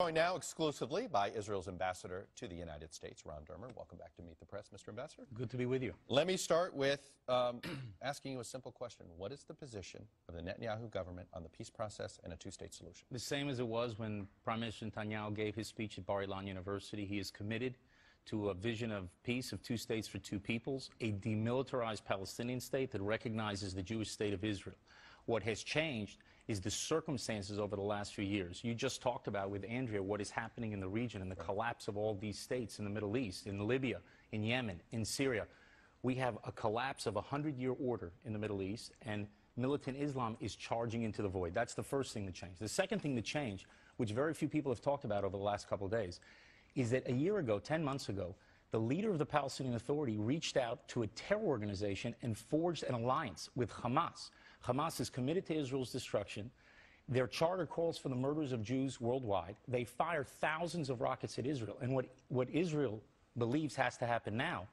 Joined now exclusively by Israel's ambassador to the United States, Ron Dermer. Welcome back to Meet the Press, Mr. Ambassador. Good to be with you. Let me start with asking you a simple question. What is the position of the Netanyahu government on the peace process and a two-state solution? The same as it was when Prime Minister Netanyahu gave his speech at Bar-Ilan University. He is committed to a vision of peace, of two states for two peoples, a demilitarized Palestinian state that recognizes the Jewish state of Israel. What has changed is the circumstances over the last few years. You just talked about with Andrea what is happening in the region and the collapse of all these states in the Middle East, in Libya, in Yemen, in Syria. We have a collapse of a 100-year order in the Middle East, and militant Islam is charging into the void. That's the first thing to change. The second thing to change, which very few people have talked about over the last couple of days, is that a year ago, 10 months ago, the leader of the Palestinian Authority reached out to a terror organization and forged an alliance with Hamas. Hamas is committed to Israel's destruction. Their charter calls for the murders of Jews worldwide. They fire thousands of rockets at Israel. And what Israel believes has to happen now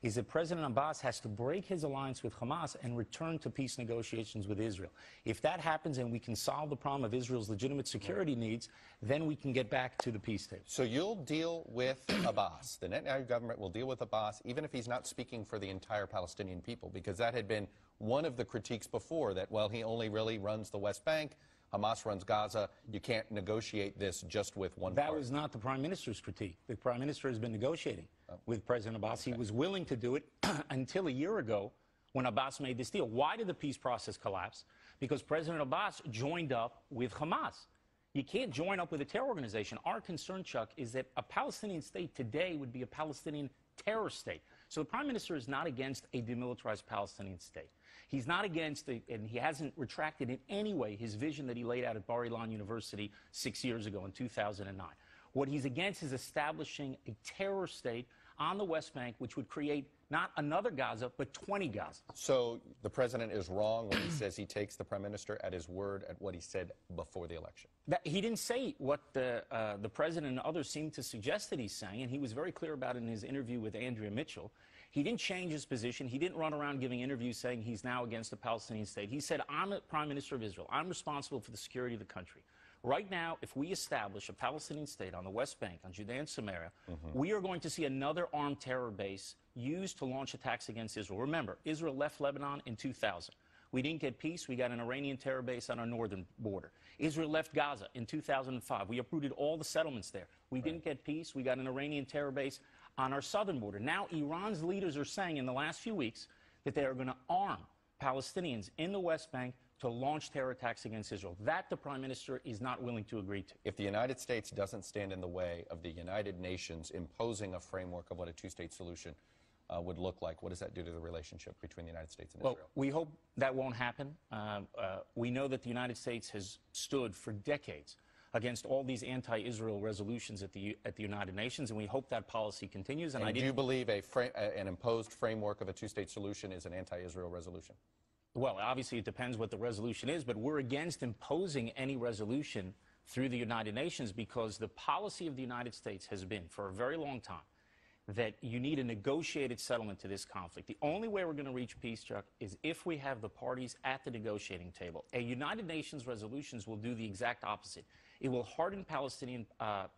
is that President Abbas has to break his alliance with Hamas and return to peace negotiations with Israel. If that happens and we can solve the problem of Israel's legitimate security needs, then we can get back to the peace table. So you'll deal with Abbas. The Netanyahu government will deal with Abbas, even if he's not speaking for the entire Palestinian people, because that had been one of the critiques before, that, well, he only really runs the West Bank, Hamas runs Gaza, you can't negotiate this just with one That part. was not the Prime Minister's critique. The Prime Minister has been negotiating with President Abbas. Okay. He was willing to do it until a year ago when Abbas made this deal. Why did the peace process collapse? Because President Abbas joined up with Hamas. You can't join up with a terror organization. Our concern, Chuck, is that a Palestinian state today would be a Palestinian terror state. So the Prime Minister is not against a demilitarized Palestinian state. He's not against, and he hasn't retracted in any way his vision that he laid out at Bar-Ilan University 6 years ago in 2009. What he's against is establishing a terror state on the West Bank, which would create not another Gaza, but 20 Gaza. So the president is wrong when he says he takes the prime minister at his word at what he said before the election. He didn't say what the president and others seem to suggest that he's saying, and he was very clear about it in his interview with Andrea Mitchell. He didn't change his position. He didn't run around giving interviews saying he's now against the Palestinian state. He said, I'm the Prime Minister of Israel. I'm responsible for the security of the country. Right now, if we establish a Palestinian state on the West Bank, on Judea and Samaria, we are going to see another armed terror base used to launch attacks against Israel. Remember, Israel left Lebanon in 2000. We didn't get peace. We got an Iranian terror base on our northern border. Israel left Gaza in 2005. We uprooted all the settlements there. We didn't get peace. We got an Iranian terror base on our southern border. Now, Iran's leaders are saying in the last few weeks that they are going to arm Palestinians in the West Bank to launch terror attacks against Israel. That the Prime Minister is not willing to agree to. If the United States doesn't stand in the way of the United Nations imposing a framework of what a two-state solution would look like, what does that do to the relationship between the United States and Israel? Well, we hope that won't happen. We know that the United States has stood for decades against all these anti-Israel resolutions at the United Nations, and we hope that policy continues. And do you believe an imposed framework of a two-state solution is an anti-Israel resolution? Well, obviously it depends what the resolution is, but we're against imposing any resolution through the United Nations because the policy of the United States has been for a very long time that you need a negotiated settlement to this conflict. The only way we're going to reach peace, Chuck, is if we have the parties at the negotiating table. A United Nations resolutions will do the exact opposite. It will harden Palestinian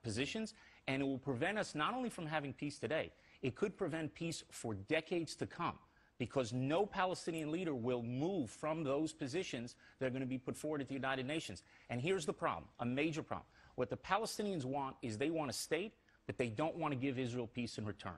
positions, and it will prevent us not only from having peace today, it could prevent peace for decades to come, because no Palestinian leader will move from those positions that are going to be put forward at the United Nations. And here's the problem, a major problem. What the Palestinians want is they want a state, but they don't want to give Israel peace in return.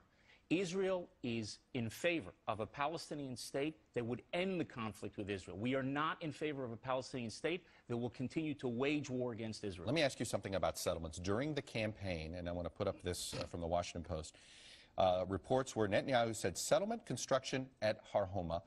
Israel is in favor of a Palestinian state that would end the conflict with Israel. We are not in favor of a Palestinian state that will continue to wage war against Israel. Let me ask you something about settlements. During the campaign, and I want to put up this from the Washington Post, reports where Netanyahu said settlement construction at Har Homa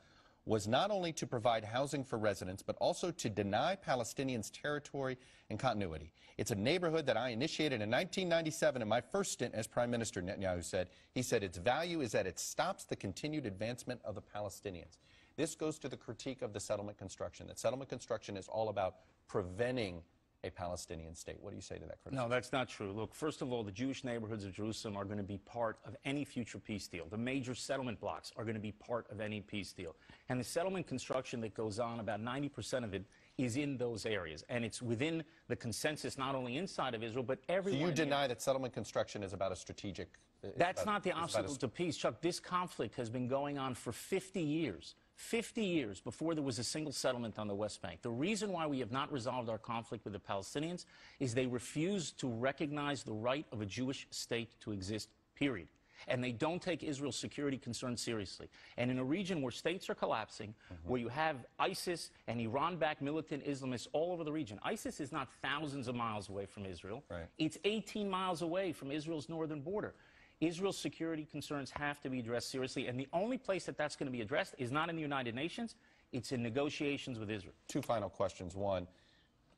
was not only to provide housing for residents, but also to deny Palestinians territory and continuity. It's a neighborhood that I initiated in 1997 in my first stint as Prime Minister, Netanyahu said. He said its value is that it stops the continued advancement of the Palestinians. This goes to the critique of the settlement construction, that settlement construction is all about preventing a Palestinian state. What do you say to that criticism? No, that's not true. Look, first of all, the Jewish neighborhoods of Jerusalem are going to be part of any future peace deal. The major settlement blocks are going to be part of any peace deal. And the settlement construction that goes on, about 90% of it is in those areas. And it's within the consensus not only inside of Israel, but So everyone. you deny that settlement construction is about a strategic... That's not the obstacle to peace, Chuck. This conflict has been going on for 50 years. 50 years before there was a single settlement on the West Bank. The reason why we have not resolved our conflict with the Palestinians is they refuse to recognize the right of a Jewish state to exist, period. And they don't take Israel's security concerns seriously. And in a region where states are collapsing, where you have ISIS and Iran-backed militant Islamists all over the region. ISIS is not thousands of miles away from Israel. Right. It's 18 miles away from Israel's northern border. Israel's security concerns have to be addressed seriously, and the only place that that's going to be addressed is not in the United Nations, it's in negotiations with Israel. Two final questions. One,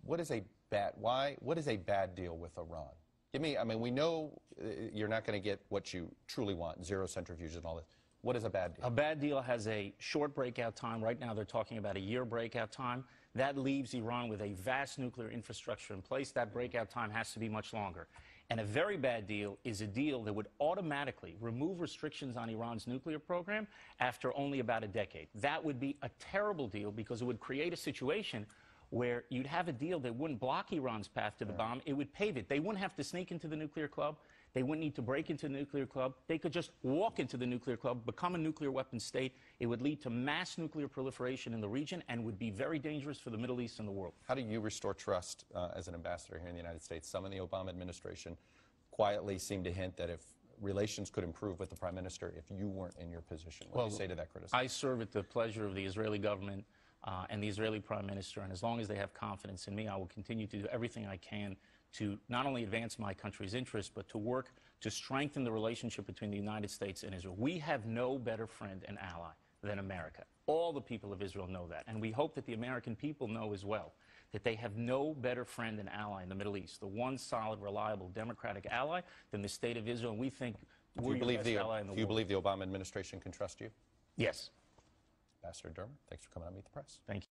what is a bad deal with Iran? Give me, I mean, we know you're not going to get what you truly want, zero centrifuges and all this. What is a bad deal? A bad deal has a short breakout time. Right now they're talking about a year breakout time. That leaves Iran with a vast nuclear infrastructure in place. That breakout time has to be much longer. And a very bad deal is a deal that would automatically remove restrictions on Iran's nuclear program after only about a decade. That would be a terrible deal because it would create a situation where you'd have a deal that wouldn't block Iran's path to the bomb. It would pave it. They wouldn't have to sneak into the nuclear club. They wouldn't need to break into the nuclear club. They could just walk into the nuclear club, become a nuclear weapon state. It would lead to mass nuclear proliferation in the region and would be very dangerous for the Middle East and the world. How do you restore trust as an ambassador here in the United States? Some in the Obama administration quietly seemed to hint that if relations could improve with the Prime Minister if you weren't in your position. What do you say to that criticism? I serve at the pleasure of the Israeli government and the Israeli Prime Minister, and as long as they have confidence in me, I will continue to do everything I can to not only advance my country's interests, but to work to strengthen the relationship between the United States and Israel. We have no better friend and ally than America. All the people of Israel know that, and we hope that the American people know as well that they have no better friend and ally in the Middle East, the one solid, reliable, democratic ally than the State of Israel, and we think we're your best ally in the world. Do you believe the Obama administration can trust you? Yes. Ambassador Dermer, thanks for coming on Meet the Press. Thank you.